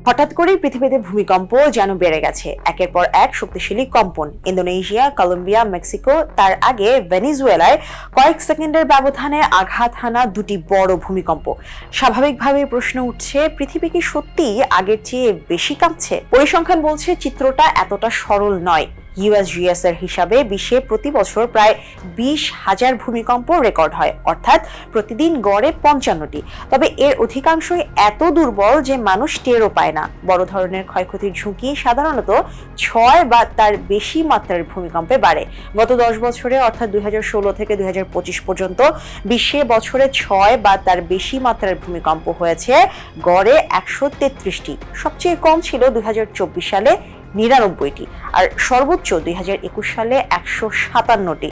হঠাৎ করেই পৃথিবীতে ভূমিকম্প যেন বেড়ে গেছে, একের পর এক শক্তিশালী কম্পন। ইন্দোনেশিয়া, কলম্বিয়া, মেক্সিকো, তার আগে ভেনেজুয়েলায় কয়েক সেকেন্ডের ব্যবধানে আঘাত হানা দুটি বড় ভূমিকম্প। স্বাভাবিকভাবে প্রশ্ন উঠছে, পৃথিবী কি সত্যিই আগের চেয়ে বেশি কাঁপছে? পরিসংখ্যান বলছে চিত্রটা এতটা সরল নয়। ইউএসজিএস এর হিসাবে বিশ্বে প্রতি বছর প্রায় 20,000 ভূমিকম্প রেকর্ড হয়, অর্থাৎ প্রতিদিন গড়ে 55টি। তবে এর অধিকাংশই এত দুর্বল যে মানুষ টেরও পায় না। বড় ধরনের ক্ষয়ক্ষতির ঝুঁকি সাধারণত 6 বা তার বেশি মাত্রার ভূমিকম্পে বাড়ে। গত 10 বছরে অর্থাৎ 2016 থেকে 2025 পর্যন্ত বিশ্বে বছরে 6 বা তার বেশি মাত্রার ভূমিকম্প হয়েছে গড়ে 133টি। সবচেয়ে কম ছিল 2024 সালে 99টি, আর সর্বোচ্চ 2021 সালে 157টি।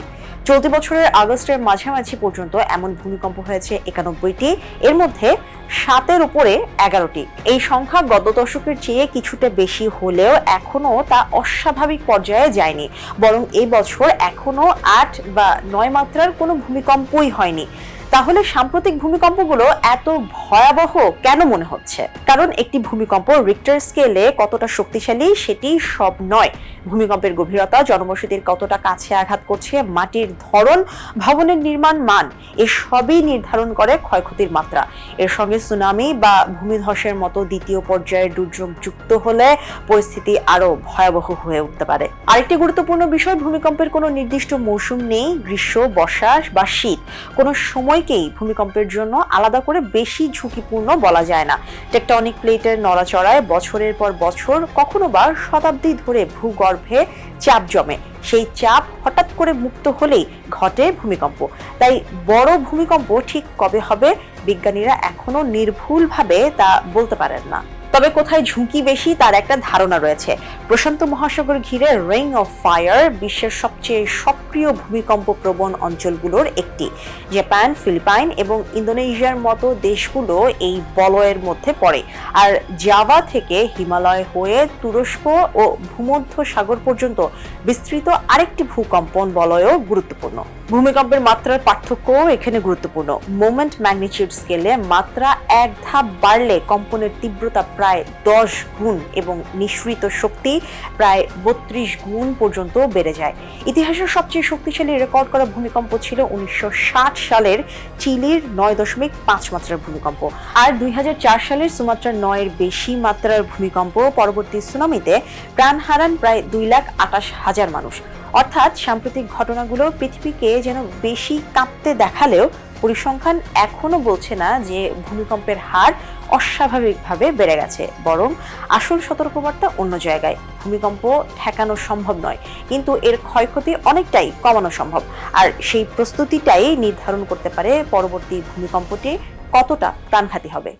চলতি বছরের আগস্টের মাঝামাঝি পর্যন্ত এমন ভূমিকম্প হয়েছে 91টি, এর মধ্যে 7-এর উপরে 11টি। এই সংখ্যা গত দশকের চেয়ে কিছুটা বেশি হলেও এখনো তা অস্বাভাবিক পর্যায়ে যায়নি, বরং এই বছর এখনো 8 বা 9 মাত্রার কোনো ভূমিকম্পই হয়নি। তাহলে সাম্প্রতিক ভূমিকম্পগুলো এত ভয়াবহ কেন মনে হচ্ছে? কারণ একটি ভূমিকম্প রিক্টার স্কেলে কতটা শক্তিশালী সেটি সব নয়। ভূমিকম্পের গভীরতা, জনবসতির কতটা কাছে আঘাত করছে, মাটির ধরন, ভবনের নির্মাণ মান, এসবই নির্ধারণ করে ক্ষয়ক্ষতির মাত্রা। এর সঙ্গে সুনামি বা ভূমিধসের মতো দ্বিতীয় পর্যায়ের দুর্যোগ যুক্ত হলে পরিস্থিতি আরো ভয়াবহ হয়ে উঠতে পারে। আরেকটি গুরুত্বপূর্ণ বিষয়, ভূমিকম্পের কোনো নির্দিষ্ট মৌসুম নেই। গ্রীষ্ম, বর্ষা বা শীত কোনো সময়কেই ভূমিকম্পের জন্য আলাদা করে বেশি ঝুঁকিপূর্ণ বলা যায় না। টেকটনিক প্লেটের নড়াচড়ায় বছরের পর বছর, কখনো বা শতাব্দী ধরে ভূগর্ভে চাপ জমে। সেই চাপ হঠাৎ করে মুক্ত হলেই ঘটে ভূমিকম্প। তাই বড় ভূমিকম্প ঠিক কবে হবে বিজ্ঞানীরা এখনো নির্ভুলভাবে তা বলতে পারেন না। তবে কোথায় ঝুঁকি বেশি তার একটা ধারণা রয়েছে। প্রশান্ত মহাসাগর ঘিরে রিং অফ ফায়ার বিশ্বের সবচেয়ে সক্রিয় ভূমিকম্প প্রবণ অঞ্চলগুলোর একটি। জাপান, ফিলিপাইন এবং ইন্দোনেশিয়ার মতো দেশগুলো এই বলয়ের মধ্যে পড়ে। আর জাভা থেকে হিমালয় হয়ে তুরস্ক ও ভূমধ্য সাগর পর্যন্ত বিস্তৃত আরেকটি ভূকম্পন বলয়ও গুরুত্বপূর্ণ। ভূমিকম্পের মাত্রার পার্থক্যও এখানে গুরুত্বপূর্ণ। মোমেন্ট ম্যাগনিটিউড স্কেলে মাত্রা এক ধাপ বাড়লে কম্পনের তীব্রতা প্রায় 10 গুণ এবং নিঃসৃত শক্তি প্রায় 32 গুণ পর্যন্ত বেড়ে যায়। ইতিহাসের সবচেয়ে শক্তিশালী রেকর্ড করা ভূমিকম্প ছিল 1960 সালের চিলির 9.5 মাত্রার ভূমিকম্প। আর 2004 সালের সুমাত্রা 9-এর বেশি মাত্রার ভূমিকম্প পরবর্তী সুনামিতে প্রাণ হারান প্রায় 2,28,000 মানুষ। অর্থাৎ সাম্প্রতিক ঘটনাগুলো পৃথিবীকে যেন বেশি কাঁপতে দেখালেও পরিসংখ্যান এখনো বলছে না যে ভূমিকম্পের হার অস্বাভাবিকভাবে বেড়ে গেছে, বরং আসল সতর্কবার্তা অন্য জায়গায়। ভূমিকম্প ঠেকানো সম্ভব নয়, কিন্তু এর ক্ষয়ক্ষতি অনেকটাই কমানো সম্ভব। আর সেই প্রস্তুতিটাই নির্ধারণ করতে পারে পরবর্তী ভূমিকম্পটি কতটা প্রাণঘাতী হবে।